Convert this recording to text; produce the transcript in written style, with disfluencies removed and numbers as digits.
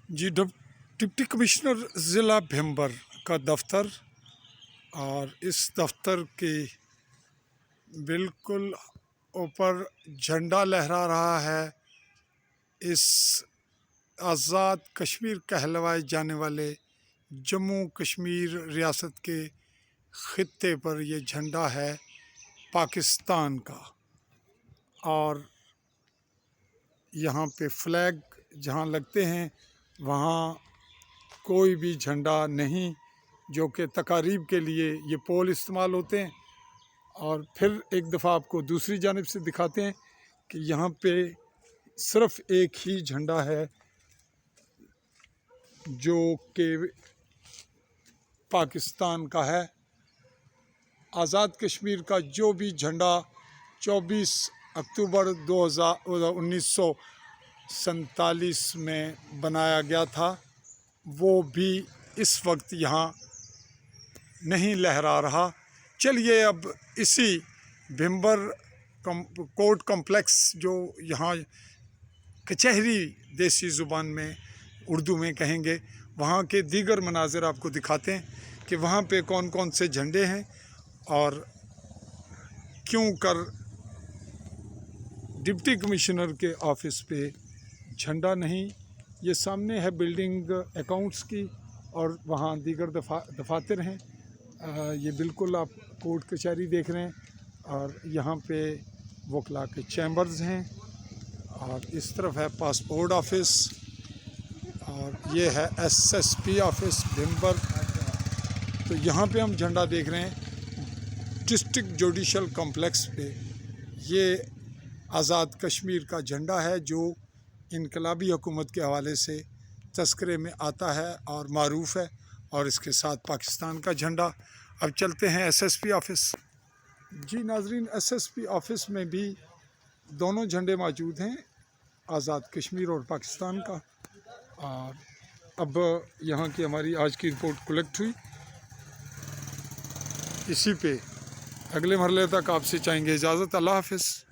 जी deputy commissioner ज़िला भिम्बर का दफ्तर, और इस दफ्तर के बिल्कुल ऊपर झंडा लहरा रहा है। इस आज़ाद कश्मीर कहलवाए जाने वाले जम्मू कश्मीर रियासत के ख़ित्ते पर ये झंडा है पाकिस्तान का। और यहाँ पे फ्लैग जहाँ लगते हैं वहाँ कोई भी झंडा नहीं, जो कि तकारीब के लिए ये पोल इस्तेमाल होते हैं। और फिर एक दफ़ा आपको दूसरी जानिब से दिखाते हैं कि यहाँ पे सिर्फ़ एक ही झंडा है जो कि पाकिस्तान का है। आज़ाद कश्मीर का जो भी झंडा 24 अक्टूबर 1947 में बनाया गया था, वो भी इस वक्त यहाँ नहीं लहरा रहा। चलिए अब इसी भिम्बर कोर्ट कॉम्प्लेक्स, जो यहाँ कचहरी देसी ज़ुबान में उर्दू में कहेंगे, वहाँ के दीगर मनाज़िर आपको दिखाते हैं कि वहाँ पे कौन कौन से झंडे हैं और क्यों कर डिप्टी कमिश्नर के ऑफ़िस पे झंडा नहीं। ये सामने है बिल्डिंग अकाउंट्स की, और वहाँ दीगर दफातर हैं। ये बिल्कुल आप कोर्ट कचहरी देख रहे हैं, और यहाँ पे वकला के चैम्बर्स हैं, और इस तरफ है पासपोर्ट ऑफिस, और ये है SSP ऑफिस भिम्बर। तो यहाँ पे हम झंडा देख रहे हैं डिस्ट्रिक्ट जुडिशल कॉम्प्लेक्स पे। ये आज़ाद कश्मीर का झंडा है जो इनकलाबी हुकूमत के हवाले से तस्करे में आता है और मारूफ़ है, और इसके साथ पाकिस्तान का झंडा। अब चलते हैं SSP ऑफ़िस। जी नाज़रीन, SSP ऑफ़िस में भी दोनों झंडे मौजूद हैं, आज़ाद कश्मीर और पाकिस्तान का। और अब यहाँ की हमारी आज की रिपोर्ट कलेक्ट हुई। इसी पे अगले मरहले तक आपसे चाहेंगे इजाज़त। अल्लाह हाफ़िज़।